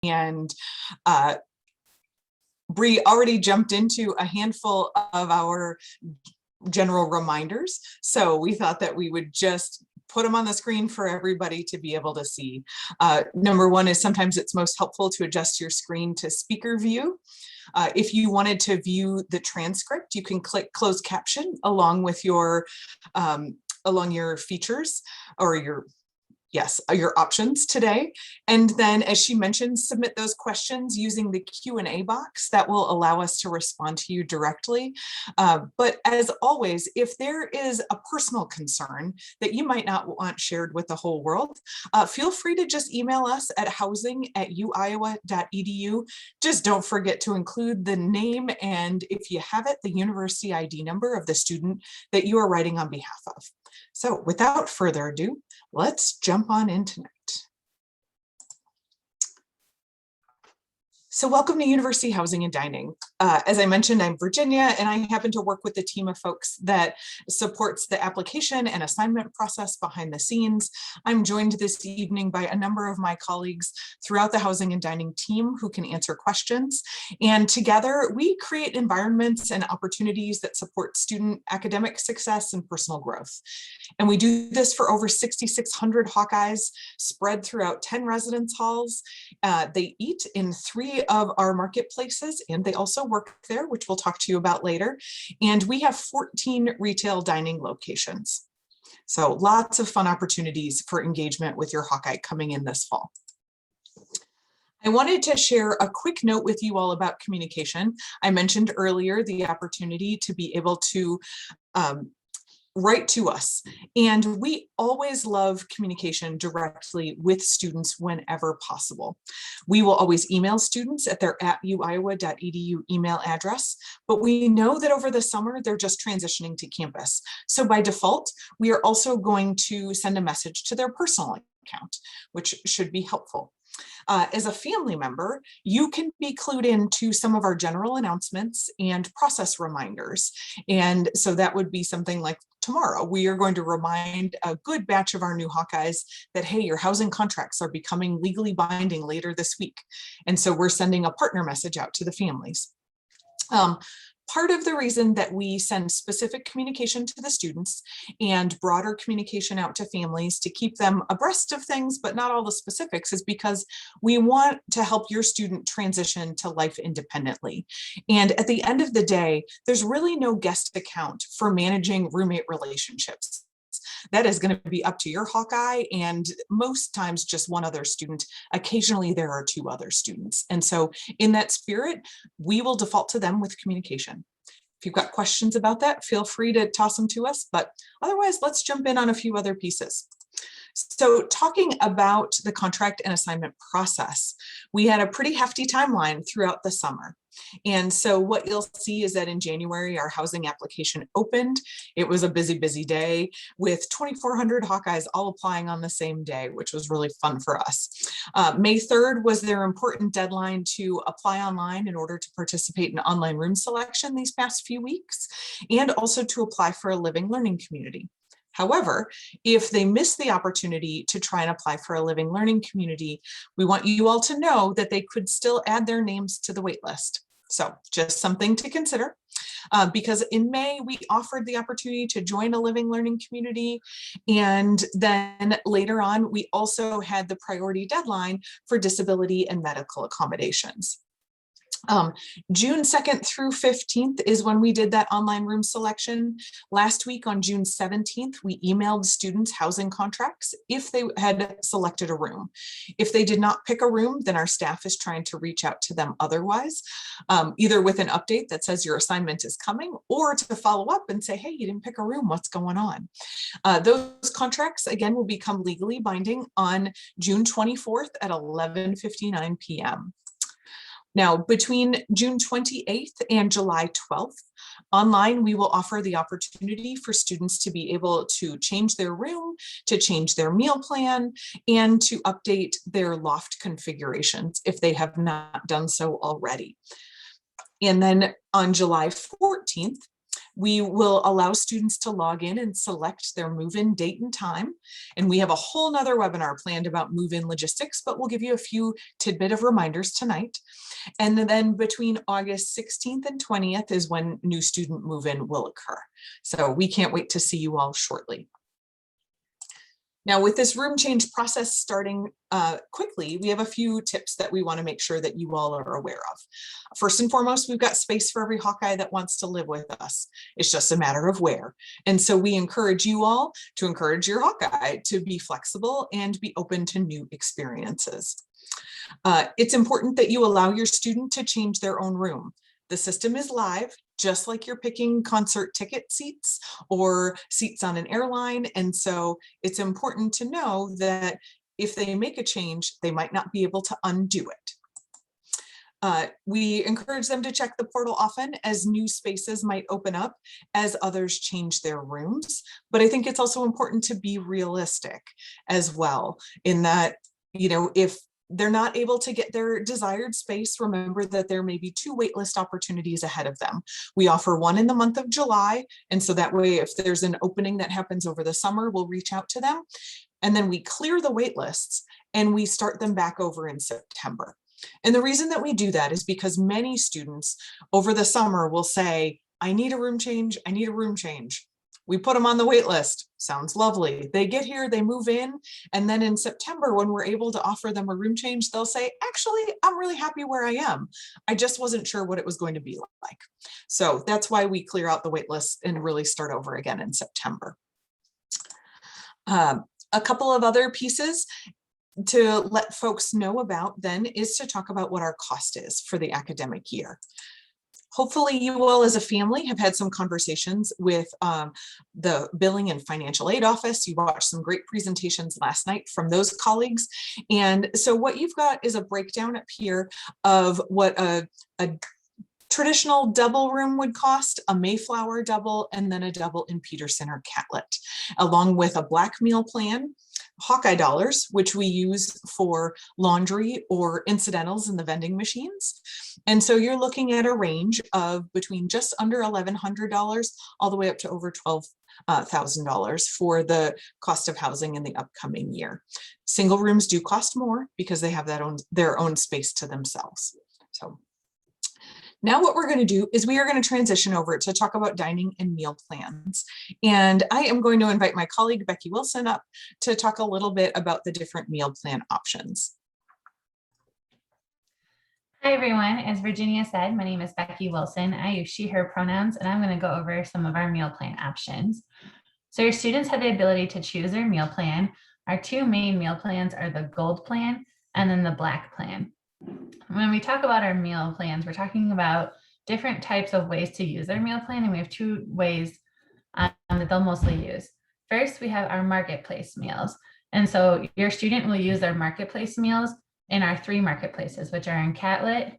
And Bree already jumped into a handful of our general reminders. So we thought that we would just put them on the screen for everybody to be able to see. Number one is sometimes it's most helpful to adjust your screen to speaker view. If you wanted to view the transcript, you can click closed caption along with your features or your options today. And then, as she mentioned, submit those questions using the Q&A box. That will allow us to respond to you directly. But as always, if there is a personal concern that you might not want shared with the whole world, feel free to just email us at housing@uiowa.edu. Just don't forget to include the name and, if you have it, the university ID number of the student that you are writing on behalf of. So without further ado, let's jump on in tonight. So welcome to University Housing and Dining. As I mentioned, I'm Virginia, and I happen to work with the team of folks that supports the application and assignment process behind the scenes. I'm joined this evening by a number of my colleagues throughout the Housing and Dining team who can answer questions. And together, we create environments and opportunities that support student academic success and personal growth. And we do this for over 6,600 Hawkeyes spread throughout 10 residence halls. They eat in 3 of our marketplaces, and they also work there, which we'll talk to you about later. And we have 14 retail dining locations. So lots of fun opportunities for engagement with your Hawkeye coming in this fall. I wanted to share a quick note with you all about communication. I mentioned earlier the opportunity to be able to write to us. And we always love communication directly with students whenever possible. We will always email students at their @uiowa.edu email address, but we know that over the summer, they're just transitioning to campus. So by default, we are also going to send a message to their personal account, which should be helpful. As a family member, you can be clued into some of our general announcements and process reminders. And so that would be something like tomorrow. We are going to remind a good batch of our new Hawkeyes that, hey, your housing contracts are becoming legally binding later this week. And so we're sending a partner message out to the families. Part of the reason that we send specific communication to the students and broader communication out to families to keep them abreast of things, but not all the specifics, is because we want to help your student transition to life independently. And at the end of the day, there's really no guest account for managing roommate relationships. That is going to be up to your Hawkeye, and most times just one other student. Occasionally there are 2 other students. And so in that spirit, we will default to them with communication. If you've got questions about that, feel free to toss them to us, but otherwise let's jump in on a few other pieces. So talking about the contract and assignment process, we had a pretty hefty timeline throughout the summer. And so what you'll see is that in January, our housing application opened. It was a busy, busy day with 2,400 Hawkeyes all applying on the same day, which was really fun for us. May 3rd was their important deadline to apply online in order to participate in online room selection these past few weeks, and also to apply for a living learning community. However, if they miss the opportunity to try and apply for a living learning community, we want you all to know that they could still add their names to the wait list. So just something to consider, because in May, we offered the opportunity to join a living learning community. And then later on, we also had the priority deadline for disability and medical accommodations. June 2nd through 15th is when we did that online room selection. Last week on June 17th, we emailed students housing contracts if they had selected a room. If they did not pick a room, then our staff is trying to reach out to them otherwise, either with an update that says your assignment is coming, or to follow up and say, hey, you didn't pick a room, what's going on? Those contracts, again, will become legally binding on June 24th at 11:59 p.m. Now, between June 28th and July 12th, online, we will offer the opportunity for students to be able to change their room, to change their meal plan, and to update their loft configurations if they have not done so already. And then on July 14th, We will allow students to log in and select their move-in date and time. And we have a whole nother webinar planned about move-in logistics, but we'll give you a few tidbit of reminders tonight. And then between August 16th and 20th is when new student move-in will occur. So we can't wait to see you all shortly. Now, with this room change process starting quickly, we have a few tips that we want to make sure that you all are aware of. First and foremost, we've got space for every Hawkeye that wants to live with us. It's just a matter of where. And so we encourage you all to encourage your Hawkeye to be flexible and be open to new experiences. It's important that you allow your student to change their own room. The system is live, just like you're picking concert ticket seats or seats on an airline. And so it's important to know that if they make a change, they might not be able to undo it. We encourage them to check the portal often as new spaces might open up as others change their rooms. But I think it's also important to be realistic as well in that, you know, if they're not able to get their desired space, remember that there may be 2 waitlist opportunities ahead of them. We offer one in the month of July. And so that way, if there's an opening that happens over the summer, we'll reach out to them. And then we clear the waitlists and we start them back over in September. And the reason that we do that is because many students over the summer will say, I need a room change, I need a room change. We put them on the wait list. Sounds lovely. They get here, they move in, and then in September, when we're able to offer them a room change, they'll say, actually, I'm really happy where I am. I just wasn't sure what it was going to be like. So that's why we clear out the wait list and really start over again in September. A couple of other pieces to let folks know about then is to talk about what our cost is for the academic year. Hopefully you all as a family have had some conversations with the billing and financial aid office. You watched some great presentations last night from those colleagues. And so what you've got is a breakdown up here of what a traditional double room would cost, a Mayflower double, and then a double in Peterson or Catlett, along with a black meal plan, Hawkeye dollars, which we use for laundry or incidentals in the vending machines. And so you're looking at a range of between just under $1,100 all the way up to over $12,000 for the cost of housing in the upcoming year. Single rooms do cost more because they have their own space to themselves. So now what we're going to do is we are going to transition over to talk about dining and meal plans. And I am going to invite my colleague Becky Wilson up to talk a little bit about the different meal plan options. Hi everyone, as Virginia said, my name is Becky Wilson. I use she, her pronouns, and I'm going to go over some of our meal plan options. So your students have the ability to choose their meal plan. Our 2 main meal plans are the Gold plan and then the Black plan. When we talk about our meal plans, we're talking about different types of ways to use their meal plan, and we have 2 ways that they'll mostly use. First, we have our marketplace meals. And so your student will use their marketplace meals in our 3 marketplaces, which are in Catlett,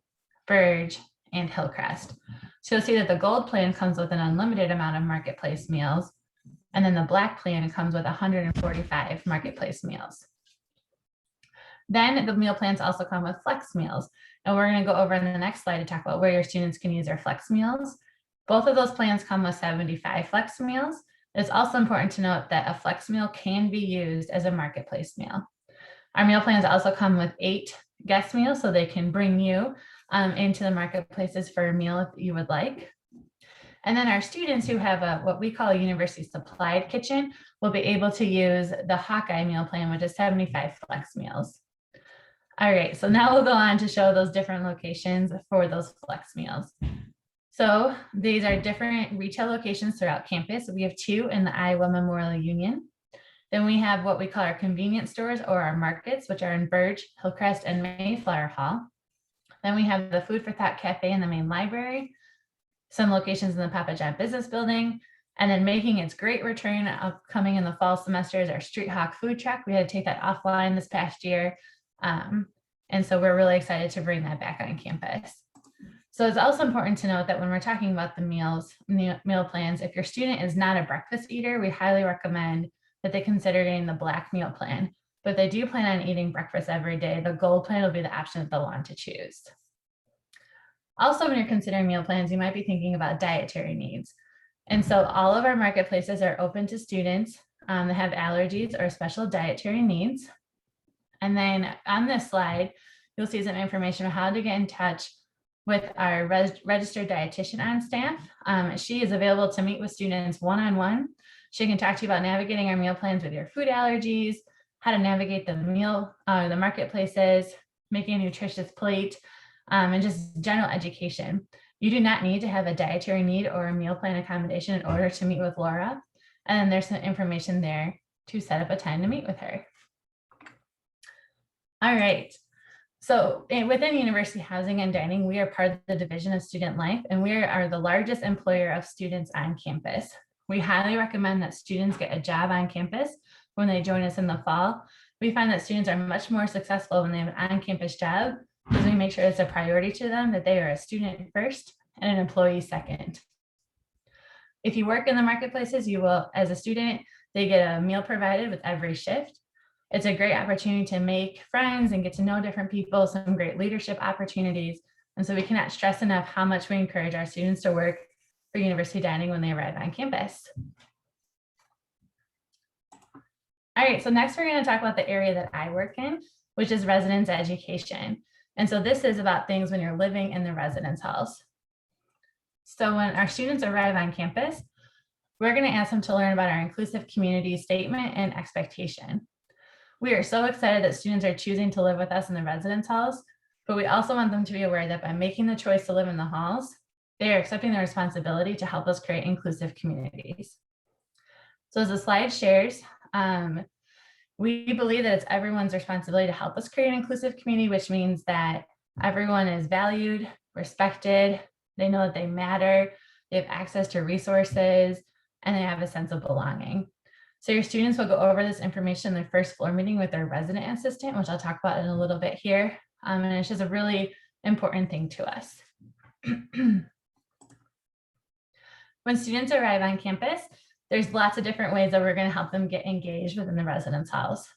Burge, and Hillcrest. So you'll see that the Gold plan comes with an unlimited amount of marketplace meals, and then the Black plan comes with 145 marketplace meals. Then the meal plans also come with flex meals. And we're going to go over in the next slide to talk about where your students can use their flex meals. Both of those plans come with 75 flex meals. It's also important to note that a flex meal can be used as a marketplace meal. Our meal plans also come with 8 guest meals, so they can bring you into the marketplaces for a meal if you would like. And then our students who have what we call a university supplied kitchen will be able to use the Hawkeye meal plan, which is 75 flex meals. All right, so now we'll go on to show those different locations for those flex meals. So these are different retail locations throughout campus. We have 2 in the Iowa Memorial Union. Then we have what we call our convenience stores or our markets, which are in Burge, Hillcrest, and Mayflower Hall. Then we have the Food for Thought Cafe in the main library, some locations in the Papa John Business Building, and then making its great return upcoming in the fall semester is our Street Hawk food truck. We had to take that offline this past year. And so we're really excited to bring that back on campus. So it's also important to note that when we're talking about the meal plans, if your student is not a breakfast eater, we highly recommend that they consider getting the Black meal plan. But if they do plan on eating breakfast every day, the Gold plan will be the option that they'll want to choose. Also, when you're considering meal plans, you might be thinking about dietary needs. And so all of our marketplaces are open to students that have allergies or special dietary needs. And then on this slide, you'll see some information on how to get in touch with our registered dietitian on staff. She is available to meet with students one-on-one. She can talk to you about navigating our meal plans with your food allergies, how to navigate the marketplaces, making a nutritious plate, and just general education. You do not need to have a dietary need or a meal plan accommodation in order to meet with Laura. And then there's some information there to set up a time to meet with her. All right. So within University Housing and Dining, we are part of the Division of Student Life, and we are the largest employer of students on campus. We highly recommend that students get a job on campus when they join us in the fall. We find that students are much more successful when they have an on-campus job, because we make sure it's a priority to them that they are a student first and an employee second. If you work in the marketplaces, you will, as a student, they get a meal provided with every shift. It's a great opportunity to make friends and get to know different people, some great leadership opportunities. And so we cannot stress enough how much we encourage our students to work for University Dining when they arrive on campus. All right, so next we're going to talk about the area that I work in, which is residence education. And so this is about things when you're living in the residence halls. So when our students arrive on campus, we're going to ask them to learn about our inclusive community statement and expectation. We are so excited that students are choosing to live with us in the residence halls, but we also want them to be aware that by making the choice to live in the halls, they are accepting the responsibility to help us create inclusive communities. So as the slide shares, we believe that it's everyone's responsibility to help us create an inclusive community, which means that everyone is valued, respected, they know that they matter, they have access to resources, and they have a sense of belonging. So your students will go over this information in their first floor meeting with their resident assistant, which I'll talk about in a little bit here. And it's just a really important thing to us. When students arrive on campus, there's lots of different ways that we're going to help them get engaged within the residence halls.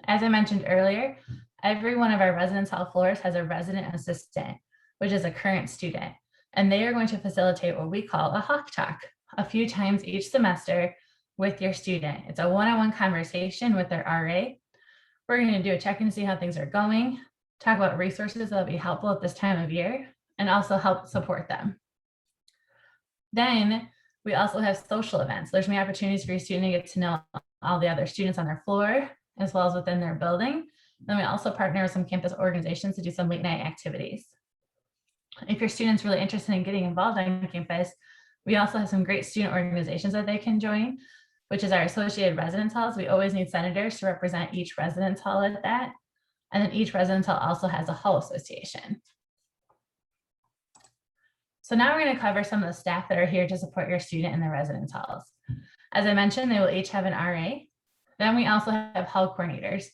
As I mentioned earlier, every one of our residence hall floors has a resident assistant, which is a current student, and they are going to facilitate what we call a Hawk Talk a few times each semester with your student. It's a one-on-one conversation with their RA. We're going to do a check-in to see how things are going, talk about resources that will be helpful at this time of year, and also help support them. Then we also have social events. There's many opportunities for your student to get to know all the other students on their floor, as well as within their building. Then we also partner with some campus organizations to do some late night activities. If your student's really interested in getting involved on campus, we also have some great student organizations that they can join, which is our associated residence halls. We always need senators to represent each residence hall at that. And then each residence hall also has a hall association. So now we're going to cover some of the staff that are here to support your student in the residence halls. As I mentioned, they will each have an RA. Then we also have hall coordinators.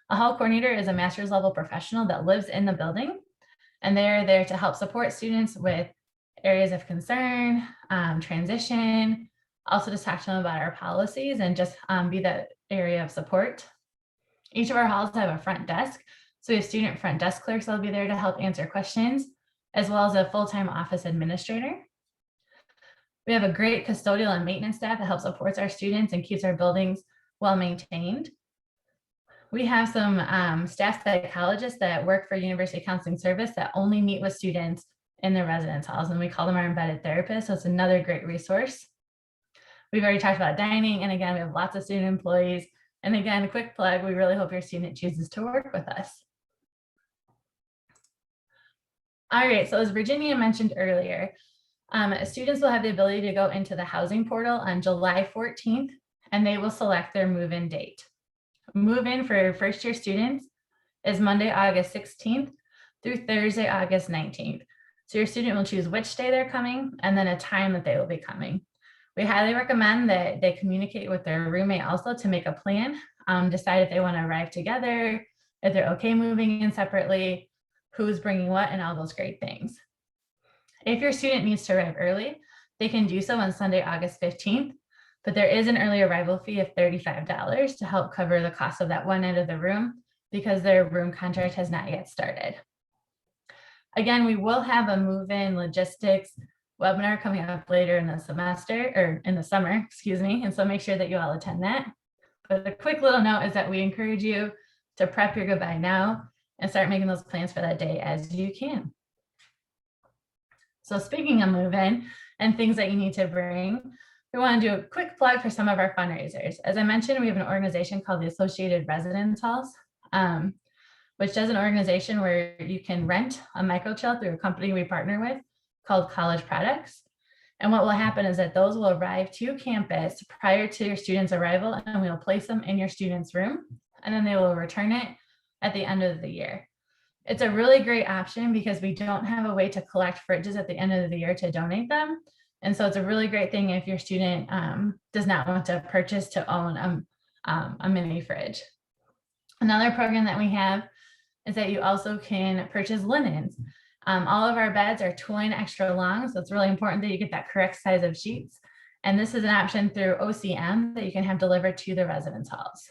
A hall coordinator is a master's level professional that lives in the building, and they're there to help support students with areas of concern, transition, also just talk to them about our policies and just be that area of support. Each of our halls have a front desk. So we have student front desk clerks that'll be there to help answer questions, as well as a full-time office administrator. We have a great custodial and maintenance staff that helps support our students and keeps our buildings well maintained. We have some staff psychologists that work for University Counseling Service that only meet with students in the residence halls, and we call them our embedded therapists. So it's another great resource. We've already talked about dining, and again, we have lots of student employees. And again, a quick plug, we really hope your student chooses to work with us. All right, so as Virginia mentioned earlier, students will have the ability to go into the housing portal on July 14th, and they will select their move-in date. Move-in for first-year students is Monday, August 16th through Thursday, August 19th. So your student will choose which day they're coming and then a time that they will be coming. We highly recommend that they communicate with their roommate also to make a plan, decide if they want to arrive together, if they're okay moving in separately, who's bringing what, and all those great things. If your student needs to arrive early, they can do so on Sunday, August 15th, but there is an early arrival fee of $35 to help cover the cost of that one end of the room because their room contract has not yet started. Again, we will have a move-in logistics webinar coming up later in the semester, or in the summer, excuse me. And so make sure that you all attend that. But a quick little note is that we encourage you to prep your goodbye now and start making those plans for that day as you can. So speaking of move-in and things that you need to bring, we want to do a quick plug for some of our fundraisers. As I mentioned, we have an organization called the Associated Residence Halls, which does an organization where you can rent a microchill through a company we partner with called College Products. And what will happen is that those will arrive to campus prior to your students' arrival, and we will place them in your students' room, and then they will return it at the end of the year. It's a really great option because we don't have a way to collect fridges at the end of the year to donate them. And so it's a really great thing if your student does not want to purchase to own a mini fridge. Another program that we have is that you also can purchase linens. All of our beds are twin extra long, so it's really important that you get that correct size of sheets. And this is an option through OCM that you can have delivered to the residence halls.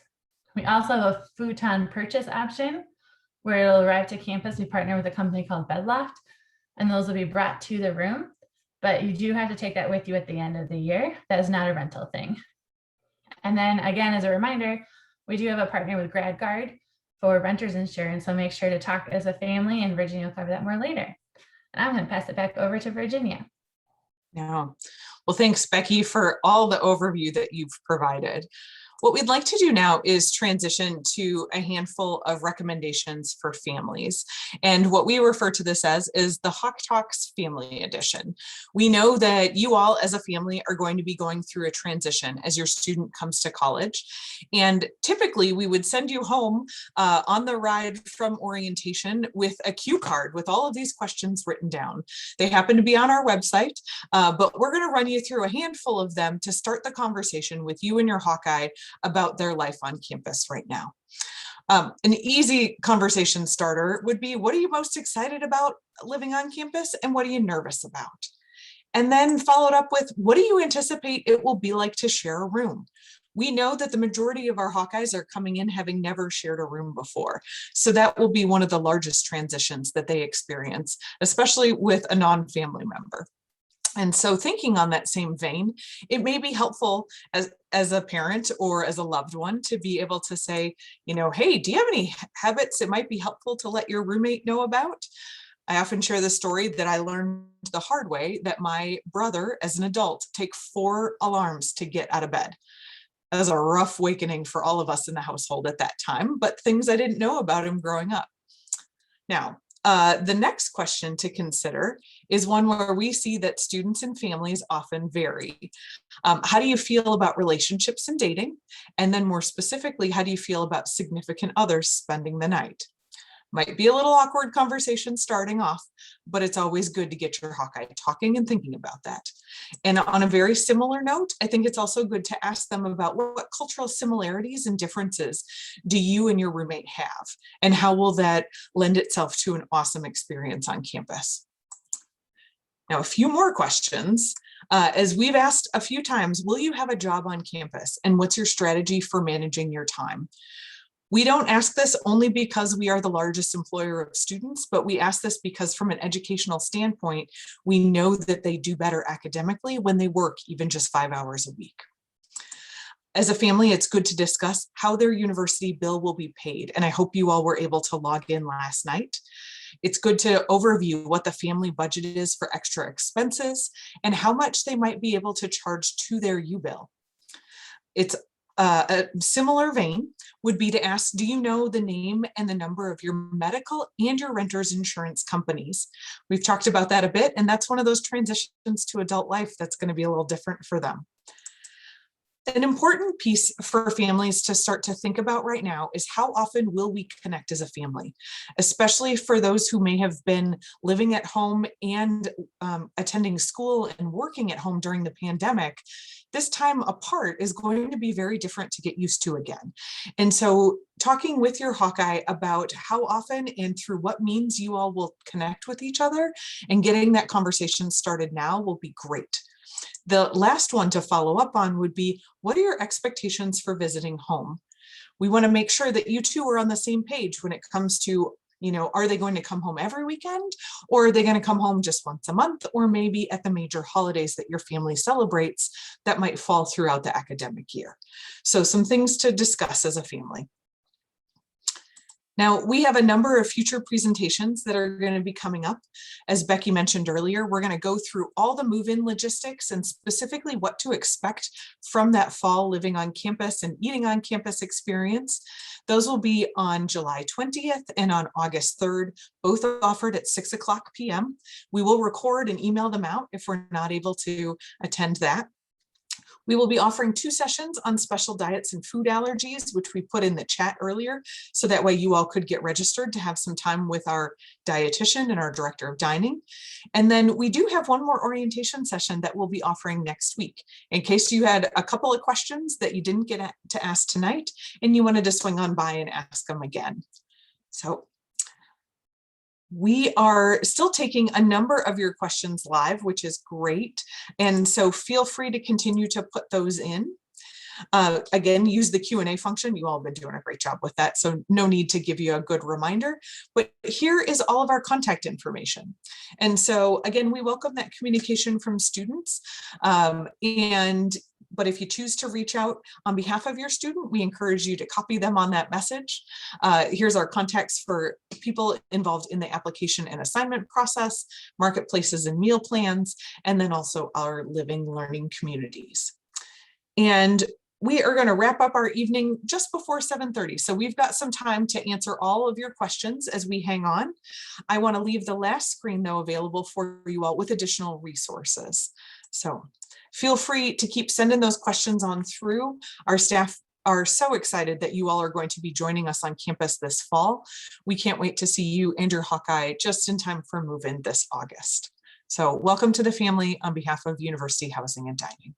We also have a futon purchase option where it'll arrive to campus. We partner with a company called Bedloft, and those will be brought to the room, but you do have to take that with you at the end of the year. That is not a rental thing. And then again, as a reminder, we do have a partner with GradGuard for renter's insurance, so make sure to talk as a family, and Virginia will cover that more later. And I'm going to pass it back over to Virginia. Yeah. Well, thanks, Becky, for all the overview that you've provided. What we'd like to do now is transition to a handful of recommendations for families. And what we refer to this as is the Hawk Talks Family Edition. We know that you all as a family are going to be going through a transition as your student comes to college. And typically we would send you home on the ride from orientation with a cue card with all of these questions written down. They happen to be on our website, but we're going to run you through a handful of them to start the conversation with you and your Hawkeye about their life on campus right now. An easy conversation starter would be, what are you most excited about living on campus and what are you nervous about? And then followed up with, what do you anticipate it will be like to share a room? We know that the majority of our Hawkeyes are coming in having never shared a room before. So that will be one of the largest transitions that they experience, especially with a non-family member. And so thinking on that same vein, it may be helpful as a parent or as a loved one to be able to say, hey, do you have any habits it might be helpful to let your roommate know about? I often share the story that I learned the hard way that my brother, as an adult, take 4 alarms to get out of bed. That was a rough awakening for all of us in the household at that time, but things I didn't know about him growing up. Now, the next question to consider is one where we see that students and families often vary. How do you feel about relationships and dating? And then more specifically, how do you feel about significant others spending the night? Might be a little awkward conversation starting off, but it's always good to get your Hawkeye talking and thinking about that. And on a very similar note, I think it's also good to ask them about what cultural similarities and differences do you and your roommate have, and how will that lend itself to an awesome experience on campus. Now, a few more questions. As we've asked a few times, will you have a job on campus, and what's your strategy for managing your time? We don't ask this only because we are the largest employer of students, but we ask this because from an educational standpoint, we know that they do better academically when they work even just 5 hours a week. As a family, it's good to discuss how their university bill will be paid, and I hope you all were able to log in last night. It's good to overview what the family budget is for extra expenses and how much they might be able to charge to their U-bill. It's a similar vein would be to ask, do you know the name and the number of your medical and your renter's insurance companies? We've talked about that a bit, and that's one of those transitions to adult life that's going to be a little different for them. An important piece for families to start to think about right now is how often will we connect as a family, especially for those who may have been living at home and attending school and working at home during the pandemic. This time apart is going to be very different to get used to again. And so talking with your Hawkeye about how often and through what means you all will connect with each other and getting that conversation started now will be great. The last one to follow up on would be, what are your expectations for visiting home? We want to make sure that you two are on the same page when it comes to, You know, are they going to come home every weekend, or are they going to come home just once a month, or maybe at the major holidays that your family celebrates that might fall throughout the academic year? So some things to discuss as a family. Now, we have a number of future presentations that are going to be coming up. As Becky mentioned earlier, we're going to go through all the move-in logistics and specifically what to expect from that fall living on campus and eating on campus experience. Those will be on July 20th and on August 3rd, both offered at 6:00 p.m. We will record and email them out if we're not able to attend that. We will be offering 2 sessions on special diets and food allergies, which we put in the chat earlier, so that way you all could get registered to have some time with our dietitian and our director of dining. And then we do have one more orientation session that we'll be offering next week, in case you had a couple of questions that you didn't get to ask tonight and you wanted to swing on by and ask them again. So we are still taking a number of your questions live, which is great. And so feel free to continue to put those in. Again, use the Q&A function. You all have been doing a great job with that, so no need to give you a good reminder. But here is all of our contact information. And so again, we welcome that communication from students. But if you choose to reach out on behalf of your student, we encourage you to copy them on that message. Here's our contacts for people involved in the application and assignment process, marketplaces and meal plans, and then also our living learning communities. And we are going to wrap up our evening just before 7:30. So we've got some time to answer all of your questions as we hang on. I want to leave the last screen though available for you all with additional resources. So feel free to keep sending those questions on through. Our staff are so excited that you all are going to be joining us on campus this fall. We can't wait to see you and your Hawkeye just in time for move-in this August. So welcome to the family on behalf of University Housing and Dining.